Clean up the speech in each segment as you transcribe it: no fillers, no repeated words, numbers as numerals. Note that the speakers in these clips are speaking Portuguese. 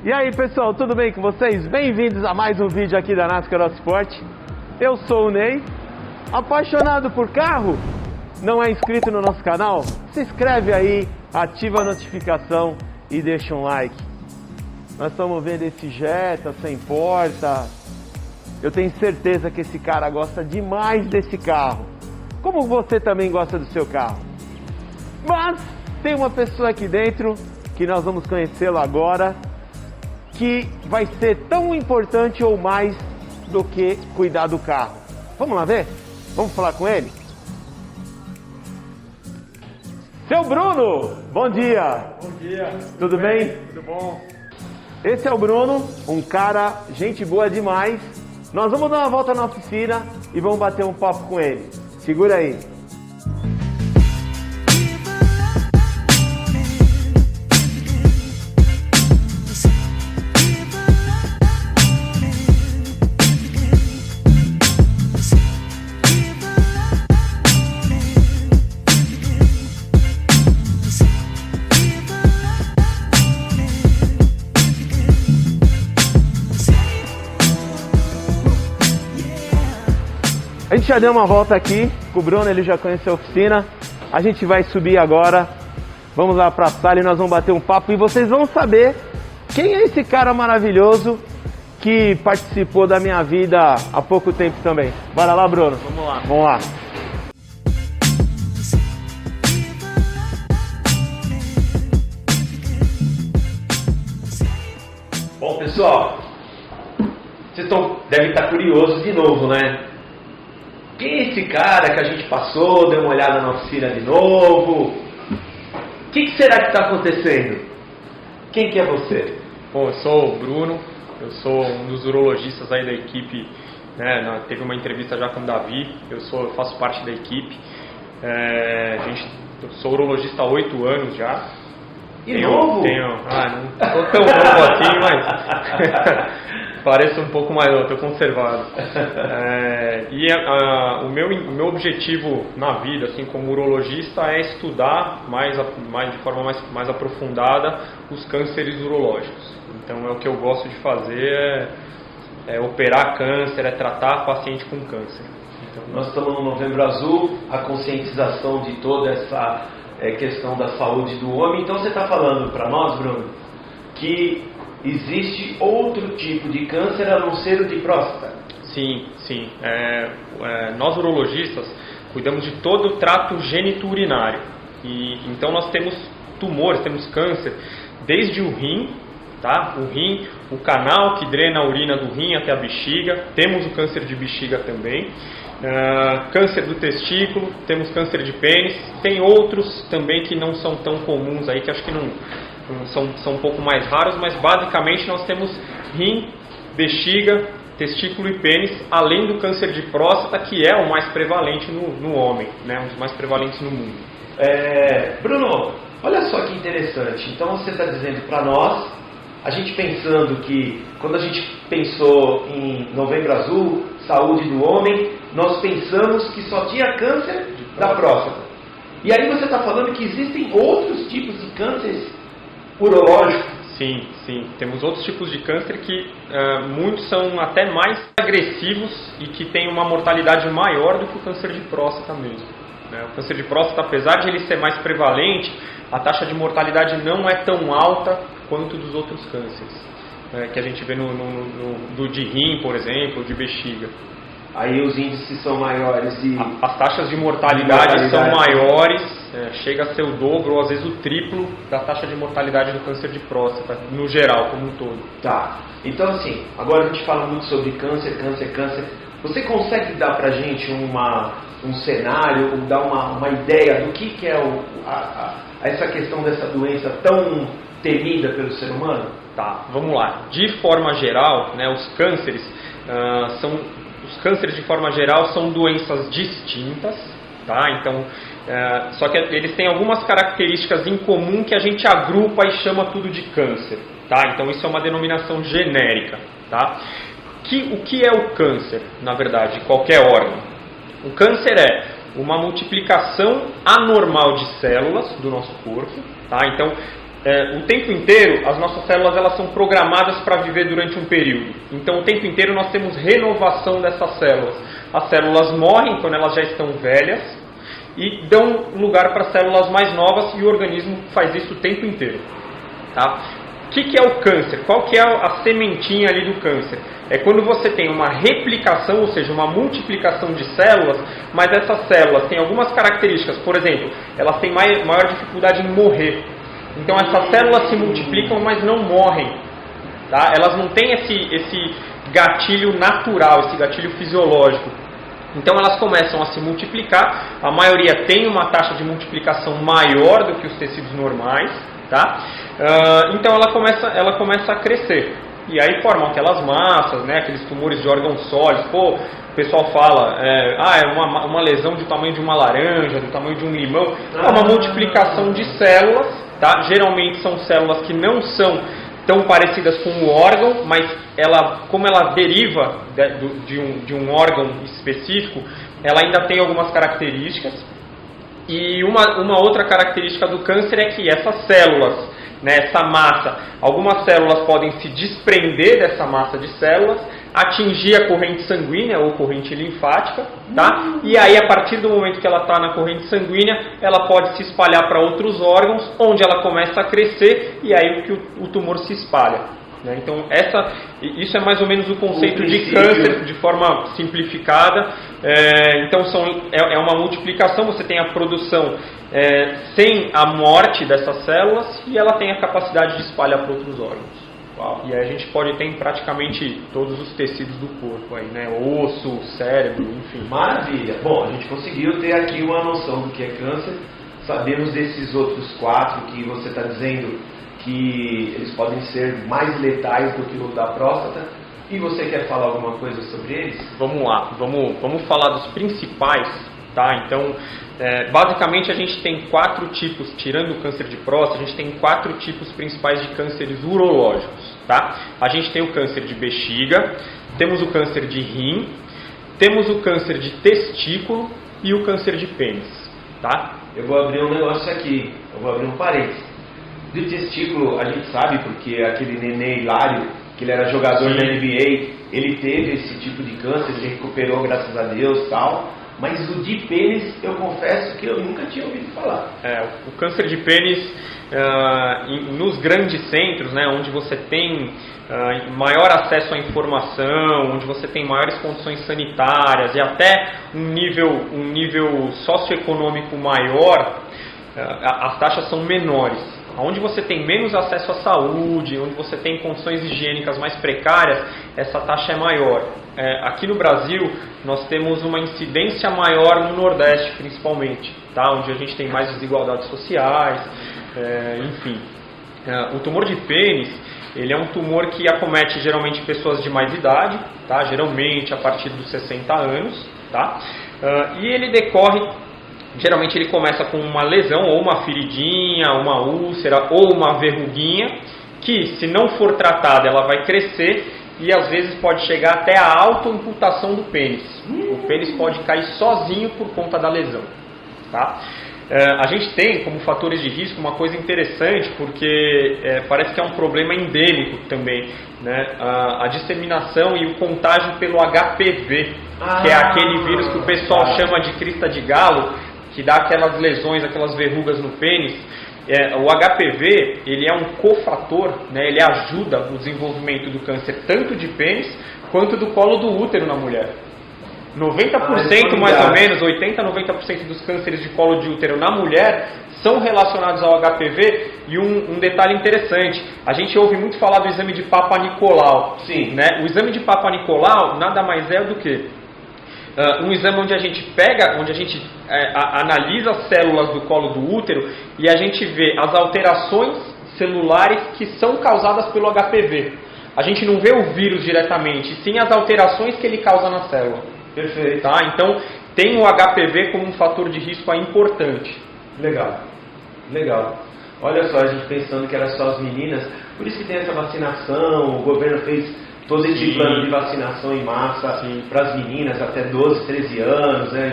E aí pessoal, tudo bem com vocês? Bem-vindos a mais um vídeo aqui da NASCAR Autosport. Eu sou o Ney, apaixonado por carro. Não é inscrito no nosso canal? Se inscreve aí, ativa a notificação e deixa um like. Nós estamos vendo esse Jetta sem porta. Eu tenho certeza que esse cara gosta demais desse carro, como você também gosta do seu carro. Mas tem uma pessoa aqui dentro que nós vamos conhecê-lo agora, que vai ser tão importante ou mais do que cuidar do carro. Vamos lá ver? Vamos falar com ele? Seu Bruno, bom dia! Bom dia! Tudo bem? Tudo bom? Esse é o Bruno, um cara, gente boa demais. Nós vamos dar uma volta na oficina e vamos bater um papo com ele. Segura aí. A gente já deu uma volta aqui com o Bruno, ele já conhece a oficina. A gente vai subir agora, vamos lá para a sala e nós vamos bater um papo e vocês vão saber quem é esse cara maravilhoso que participou da minha vida há pouco tempo também. Bora lá, Bruno? Vamos lá. Vamos lá. Bom, pessoal, vocês devem estar curiosos de novo, né? Quem é esse cara que a gente passou, deu uma olhada na oficina de novo? O que será que está acontecendo? Quem que é você? Bom, eu sou o Bruno, eu sou um dos urologistas aí da equipe, né? Teve uma entrevista já com o Davi, eu faço parte da equipe. Eu sou urologista há 8 anos já. E novo? Não sou tão novo assim, mas pareço um pouco mais novo, estou conservado. O meu objetivo na vida, assim, como urologista, é estudar de forma mais aprofundada os cânceres urológicos. Então, o que eu gosto de fazer é operar câncer, é tratar paciente com câncer. Então, nós estamos no Novembro Azul, a conscientização de toda essa questão da saúde do homem. Então, você está falando para nós, Bruno, que existe outro tipo de câncer a não ser o de próstata? Sim. Nós urologistas cuidamos de todo o trato genito-urinário. Então nós temos tumores, temos câncer, desde o rim, tá? O rim, o canal que drena a urina do rim até a bexiga. Temos o câncer de bexiga também. Câncer do testículo, temos câncer de pênis. Tem outros também que não são tão comuns aí, que acho que são um pouco mais raros, mas basicamente nós temos rim, bexiga, testículo e pênis, além do câncer de próstata, que é o mais prevalente no homem, né? Um dos mais prevalentes no mundo. Bruno, olha só que interessante. Então você está dizendo para nós, a gente pensando que quando a gente pensou em Novembro Azul, saúde do homem, nós pensamos que só tinha câncer da próstata. E aí você está falando que existem outros tipos de cânceres urológicos? Sim. Temos outros tipos de câncer que muitos são até mais agressivos e que têm uma mortalidade maior do que o câncer de próstata mesmo. Né? O câncer de próstata, apesar de ele ser mais prevalente, a taxa de mortalidade não é tão alta quanto dos outros cânceres, que a gente vê do de rim, por exemplo, de bexiga. Aí os índices são maiores e as taxas de mortalidade são maiores, chega a ser o dobro ou às vezes o triplo da taxa de mortalidade do câncer de próstata, no geral, como um todo. Tá, então assim, agora a gente fala muito sobre câncer. Você consegue dar pra gente um cenário, ou dar uma ideia do que é essa questão dessa doença tão temida pelo ser humano? Tá, vamos lá. De forma geral, né, os cânceres de forma geral são doenças distintas, tá? Então, só que eles têm algumas características em comum que a gente agrupa e chama tudo de câncer, tá? Então isso é uma denominação genérica, tá? O que é o câncer, na verdade, de qualquer órgão? O câncer é uma multiplicação anormal de células do nosso corpo, tá? Então o tempo inteiro as nossas células elas são programadas para viver durante um período. Então o tempo inteiro nós temos renovação dessas células. As células morrem quando elas já estão velhas e dão lugar para células mais novas, e o organismo faz isso o tempo inteiro. Tá? O que é o câncer? Qual que é a sementinha ali do câncer? É quando você tem uma replicação, ou seja, uma multiplicação de células, mas essas células têm algumas características. Por exemplo, elas têm maior dificuldade em morrer. Então essas células se multiplicam, mas não morrem. Tá? Elas não têm esse gatilho natural, esse gatilho fisiológico. Então elas começam a se multiplicar. A maioria tem uma taxa de multiplicação maior do que os tecidos normais. Tá? Então ela começa a crescer. E aí formam aquelas massas, né, aqueles tumores de órgãos sólidos. Pô, o pessoal fala, é uma lesão do tamanho de uma laranja, do tamanho de um limão. É uma multiplicação de células, tá? Geralmente são células que não são tão parecidas com o órgão, mas como ela deriva de um órgão específico, ela ainda tem algumas características. E uma outra característica do câncer é que essas células, né, essa massa, algumas células podem se desprender dessa massa de células, atingir a corrente sanguínea ou corrente linfática, tá? E aí a partir do momento que ela está na corrente sanguínea, ela pode se espalhar para outros órgãos, onde ela começa a crescer e aí que o tumor se espalha. Né? Então isso é mais ou menos o conceito de câncer de forma simplificada. Então é uma multiplicação, você tem a produção sem a morte dessas células e ela tem a capacidade de espalhar para outros órgãos. Uau. E aí a gente pode ter em praticamente todos os tecidos do corpo, aí, né? Osso, cérebro, enfim. Maravilha! Bom, a gente conseguiu ter aqui uma noção do que é câncer. Sabemos desses outros 4 que você está dizendo que eles podem ser mais letais do que o da próstata. E você quer falar alguma coisa sobre eles? Vamos lá, vamos falar dos principais, tá? Então, basicamente a gente tem 4 tipos, tirando o câncer de próstata, a gente tem 4 tipos principais de cânceres urológicos, tá? A gente tem o câncer de bexiga, temos o câncer de rim, temos o câncer de testículo e o câncer de pênis, tá? Eu vou abrir um negócio aqui, eu vou abrir um parênteses. Do testículo a gente sabe porque aquele nenê Hilário, que ele era jogador da NBA, ele teve esse tipo de câncer, ele recuperou graças a Deus e tal. Mas o de pênis, eu confesso que eu nunca tinha ouvido falar. O câncer de pênis, nos grandes centros, né, onde você tem maior acesso à informação, onde você tem maiores condições sanitárias e até um nível socioeconômico maior, as taxas são menores. Onde você tem menos acesso à saúde, onde você tem condições higiênicas mais precárias, essa taxa é maior. Aqui no Brasil, nós temos uma incidência maior no Nordeste, principalmente, tá? Onde a gente tem mais desigualdades sociais, enfim. O tumor de pênis, ele é um tumor que acomete geralmente pessoas de mais idade, tá? Geralmente a partir dos 60 anos, tá? E ele decorre... Geralmente ele começa com uma lesão, ou uma feridinha, uma úlcera, ou uma verruguinha, que se não for tratada ela vai crescer e às vezes pode chegar até a autoamputação do pênis. O pênis pode cair sozinho por conta da lesão. Tá? A gente tem como fatores de risco uma coisa interessante, porque parece que é um problema endêmico também, né? A disseminação e o contágio pelo HPV, que é aquele vírus que o pessoal chama de crista de galo, que dá aquelas lesões, aquelas verrugas no pênis. O HPV, ele é um cofator, né? Ele ajuda no desenvolvimento do câncer tanto de pênis quanto do colo do útero na mulher. 90% mais ou menos, 80-90% dos cânceres de colo de útero na mulher são relacionados ao HPV. E um detalhe interessante, a gente ouve muito falar do exame de Papa Nicolau. Sim. Né? O exame de Papa Nicolau nada mais é do que um exame onde a gente analisa as células do colo do útero e a gente vê as alterações celulares que são causadas pelo HPV. A gente não vê o vírus diretamente, sim as alterações que ele causa na célula. Perfeito. Tá? Então tem o HPV como um fator de risco importante. Legal. Olha só, a gente pensando que era só as meninas, por isso que tem essa vacinação, o governo fez todo esse plano de vacinação em massa para as meninas até 12, 13 anos, né?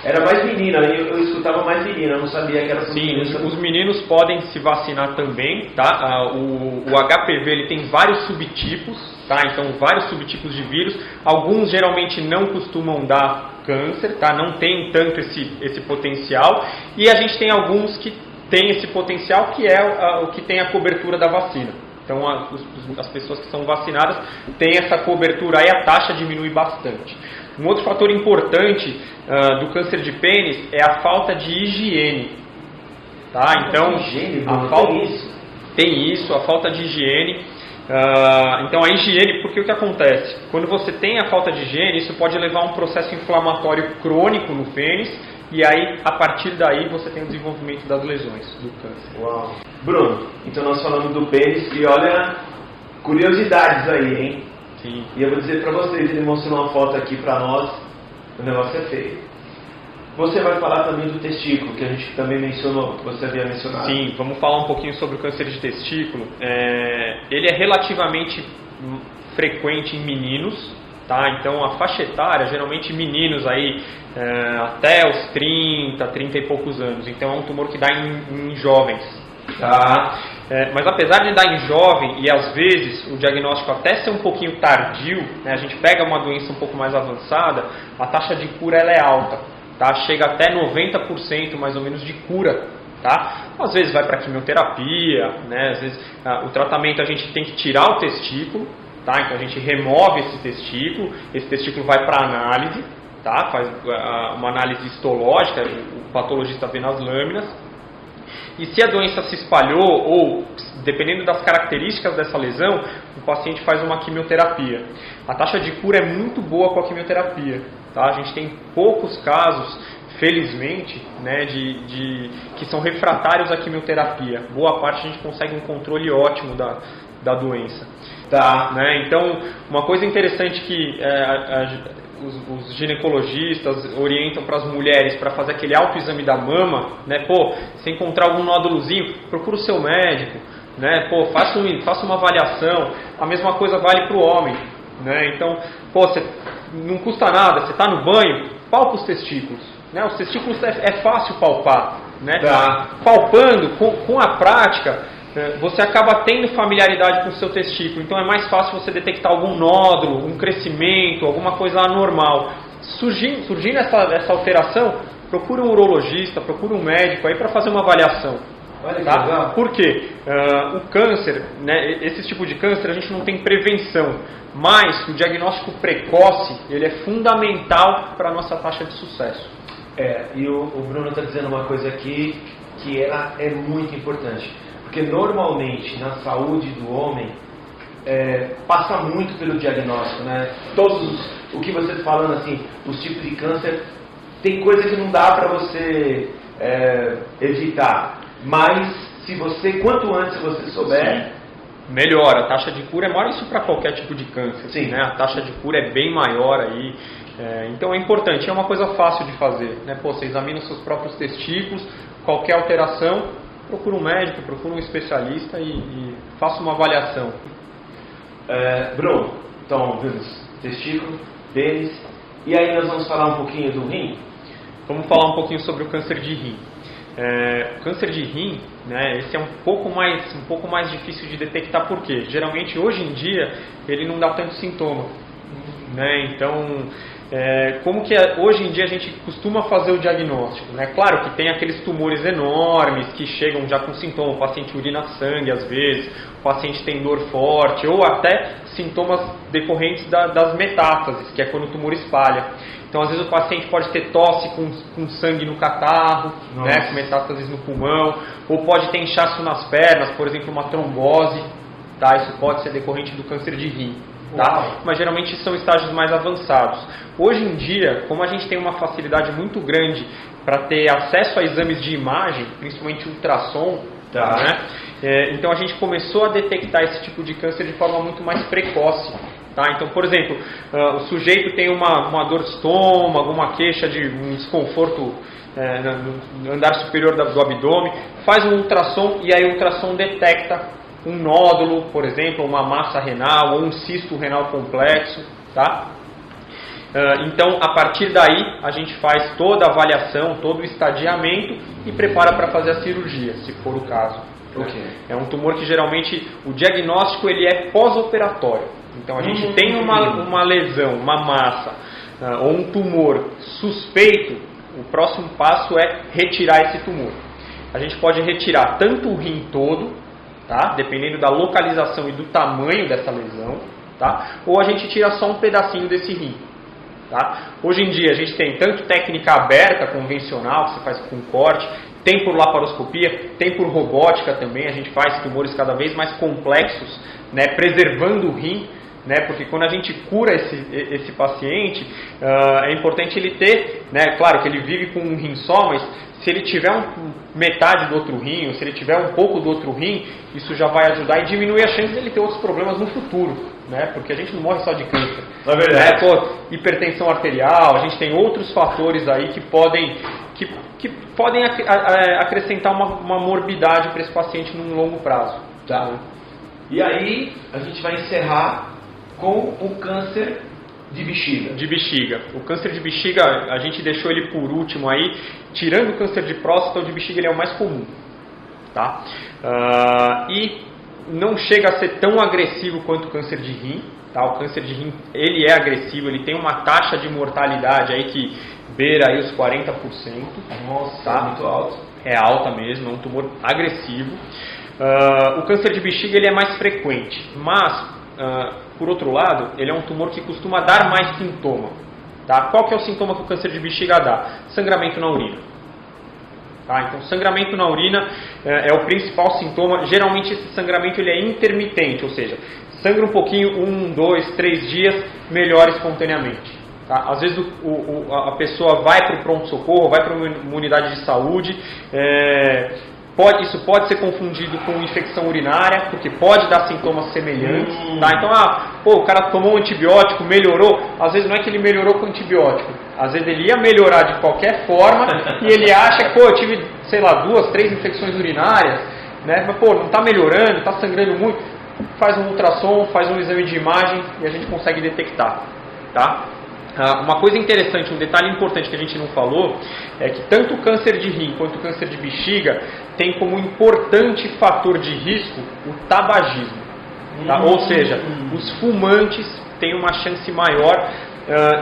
Era mais menina, eu escutava mais menina, eu não sabia que era para Sim, os meninos podem se vacinar também, tá? O HPV ele tem vários subtipos, tá? Então vários subtipos de vírus, alguns geralmente não costumam dar câncer, tá? Não tem tanto esse potencial, e a gente tem alguns que tem esse potencial, que é o que tem a cobertura da vacina. Então as pessoas que são vacinadas têm essa cobertura aí, a taxa diminui bastante. Um outro fator importante do câncer de pênis é a falta de higiene, tá? Então tem isso, a falta de higiene. Então a higiene, porque o que acontece? Quando você tem a falta de higiene, isso pode levar a um processo inflamatório crônico no pênis, e aí a partir daí você tem o desenvolvimento das lesões do câncer. Uau! Bruno, então nós falamos do pênis e olha, curiosidades aí, hein? Sim. E eu vou dizer para vocês, ele mostrou uma foto aqui para nós, o negócio é feio. Você vai falar também do testículo, que a gente também mencionou, que você havia mencionado. Sim, vamos falar um pouquinho sobre o câncer de testículo. Ele é relativamente frequente em meninos, tá? Então a faixa etária, geralmente meninos aí até os 30 e poucos anos. Então é um tumor que dá em jovens, tá? Mas apesar de dar em jovem, e às vezes o diagnóstico até ser um pouquinho tardio, né, a gente pega uma doença um pouco mais avançada, a taxa de cura ela é alta, tá? Chega até 90% mais ou menos de cura, tá? Às vezes vai para quimioterapia, né? Às vezes o tratamento a gente tem que tirar o testículo, tá? Então a gente remove esse testículo vai para análise, tá? Faz uma análise histológica, o patologista vê nas lâminas. E se a doença se espalhou, ou dependendo das características dessa lesão, o paciente faz uma quimioterapia. A taxa de cura é muito boa com a quimioterapia, tá? A gente tem poucos casos, felizmente, né, que são refratários à quimioterapia. Boa parte a gente consegue um controle ótimo da doença. Tá, né? Então, uma coisa interessante que os ginecologistas orientam para as mulheres para fazer aquele autoexame da mama, né? Pô, se encontrar algum nódulozinho, procura o seu médico, né? Pô, faça uma avaliação. A mesma coisa vale para o homem, né? Então, pô, não custa nada, você está no banho, palpa os testículos, né? Os testículos é fácil palpar, né? Tá. Palpando, com a prática, você acaba tendo familiaridade com o seu testículo, então é mais fácil você detectar algum nódulo, um crescimento, alguma coisa anormal. Surgindo essa alteração, procura um urologista, procura um médico aí para fazer uma avaliação. Olha que tá? legal. Por quê? O câncer, né, esse tipo de câncer a gente não tem prevenção, mas o diagnóstico precoce ele é fundamental para a nossa taxa de sucesso. E o Bruno está dizendo uma coisa aqui que ela é muito importante. Porque normalmente na saúde do homem passa muito pelo diagnóstico, né? O que você está falando assim, os tipos de câncer, tem coisa que não dá para você evitar. Mas quanto antes você souber, sim, melhor. A taxa de cura é maior, isso para qualquer tipo de câncer. Sim. Né? A taxa de cura é bem maior aí. Então é importante, é uma coisa fácil de fazer, né? Pô, você examina os seus próprios testículos, qualquer alteração, procura um médico, procura um especialista e faça uma avaliação. Bruno, então vimos testículo, pênis, e aí nós vamos falar um pouquinho do rim? Vamos falar um pouquinho sobre o câncer de rim. O câncer de rim, né, esse é um pouco mais difícil de detectar, por quê? Geralmente hoje em dia ele não dá tanto sintoma, né? Então como que hoje em dia a gente costuma fazer o diagnóstico, né? Claro que tem aqueles tumores enormes que chegam já com sintoma, o paciente urina sangue às vezes, o paciente tem dor forte, ou até sintomas decorrentes das metástases, que é quando o tumor espalha. Então às vezes o paciente pode ter tosse com sangue no catarro, né, com metástases no pulmão, ou pode ter inchaço nas pernas, por exemplo uma trombose, tá? Isso pode ser decorrente do câncer de rim. Tá? Mas geralmente são estágios mais avançados. Hoje em dia, como a gente tem uma facilidade muito grande para ter acesso a exames de imagem, principalmente ultrassom, tá, né? Então a gente começou a detectar esse tipo de câncer de forma muito mais precoce. Tá? Então, por exemplo, o sujeito tem uma dor de estômago, uma queixa de um desconforto no andar superior do abdômen, faz um ultrassom e aí o ultrassom detecta um nódulo, por exemplo, uma massa renal ou um cisto renal complexo, tá? Então, a partir daí, a gente faz toda a avaliação, todo o estadiamento e prepara para fazer a cirurgia, se for o caso. Okay. É um tumor que geralmente o diagnóstico ele é pós-operatório. Então, a gente tem uma lesão, uma massa ou um tumor suspeito, o próximo passo é retirar esse tumor. A gente pode retirar tanto o rim todo, tá? Dependendo da localização e do tamanho dessa lesão, tá? Ou a gente tira só um pedacinho desse rim. Tá? Hoje em dia a gente tem tanto técnica aberta, convencional, que você faz com corte, tem por laparoscopia, tem por robótica também, a gente faz tumores cada vez mais complexos, né, preservando o rim, né, porque quando a gente cura esse paciente, é importante ele ter, né, claro que ele vive com um rim só, mas se ele tiver metade do outro rim, ou se ele tiver um pouco do outro rim, isso já vai ajudar e diminuir a chance dele ter outros problemas no futuro, né? Porque a gente não morre só de câncer. Na verdade. Né? Hipertensão arterial, a gente tem outros fatores aí que podem acrescentar uma morbidade para esse paciente num longo prazo. Tá. E aí a gente vai encerrar com o câncer de bexiga. De bexiga. O câncer de bexiga, a gente deixou ele por último aí. Tirando o câncer de próstata, o de bexiga ele é o mais comum. Tá? E não chega a ser tão agressivo quanto o câncer de rim. Tá? O câncer de rim ele é agressivo, ele tem uma taxa de mortalidade aí que beira aí os 40%. Nossa, tá? Muito alto. É alta mesmo, é um tumor agressivo. O câncer de bexiga ele é mais frequente, mas por outro lado, ele é um tumor que costuma dar mais sintoma. Tá? Qual que é o sintoma que o câncer de bexiga dá? Sangramento na urina. Tá? Então, sangramento na urina é o principal sintoma. Geralmente, esse sangramento ele é intermitente, ou seja, sangra um pouquinho, 1, 2, 3 dias, melhora espontaneamente. Tá? Às vezes, a pessoa vai para o pronto-socorro, vai para uma unidade de saúde, isso pode ser confundido com infecção urinária, porque pode dar sintomas semelhantes. Tá? Então, o cara tomou um antibiótico, melhorou. Às vezes não é que ele melhorou com antibiótico. Às vezes ele ia melhorar de qualquer forma e ele acha que, eu tive, 2, 3 infecções urinárias, né? Mas, não está melhorando, está sangrando muito. Faz um ultrassom, faz um exame de imagem e a gente consegue detectar. Tá? Uma coisa interessante, um detalhe importante que a gente não falou, é que tanto o câncer de rim quanto o câncer de bexiga tem como importante fator de risco o tabagismo. Tá? Ou seja, os fumantes têm uma chance maior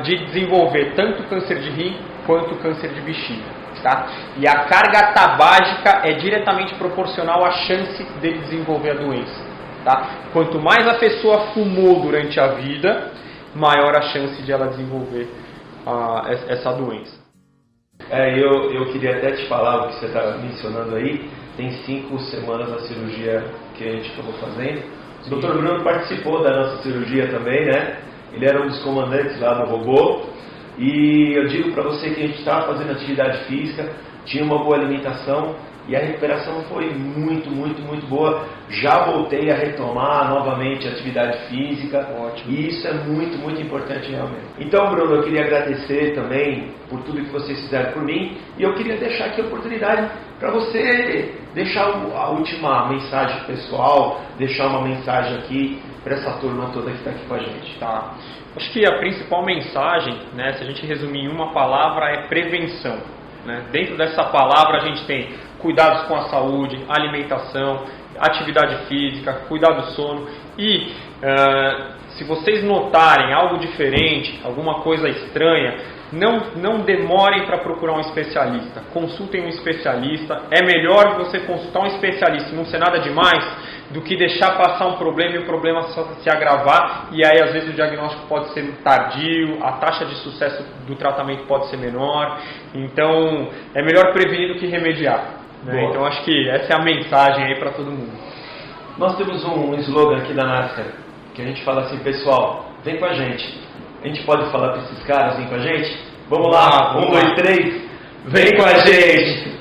de desenvolver tanto o câncer de rim quanto o câncer de bexiga. Tá? E a carga tabágica é diretamente proporcional à chance dele desenvolver a doença. Tá? Quanto mais a pessoa fumou durante a vida, maior a chance de ela desenvolver essa doença. Eu queria até te falar o que você está mencionando aí. Tem 5 semanas a cirurgia que a gente acabou fazendo. O Dr. Bruno participou da nossa cirurgia também, né? Ele era um dos comandantes lá do robô. E eu digo para você que a gente estava fazendo atividade física, tinha uma boa alimentação e a recuperação foi muito, muito, muito boa. Já voltei a retomar novamente a atividade física. Ótimo. E isso é muito, muito importante realmente. Então, Bruno, eu queria agradecer também por tudo que vocês fizeram por mim. E eu queria deixar aqui a oportunidade para você deixar a última mensagem pessoal, deixar uma mensagem aqui para essa turma toda que está aqui com a gente. Tá? Acho que a principal mensagem, né, se a gente resumir em uma palavra, é prevenção. Né? Dentro dessa palavra a gente tem cuidados com a saúde, alimentação, atividade física, cuidar do sono e se vocês notarem algo diferente, alguma coisa estranha, não demorem para procurar um especialista, consultem um especialista. É melhor você consultar um especialista e não ser nada demais do que deixar passar um problema e o problema só se agravar e aí às vezes o diagnóstico pode ser tardio, a taxa de sucesso do tratamento pode ser menor. Então é melhor prevenir do que remediar, né? Então acho que essa é a mensagem aí para todo mundo. Nós temos um slogan aqui da NASCAR que a gente fala assim: pessoal, vem com a gente. A gente pode falar para esses caras, vem com a gente? Vamos lá, 1, 2, 3, vem com a gente!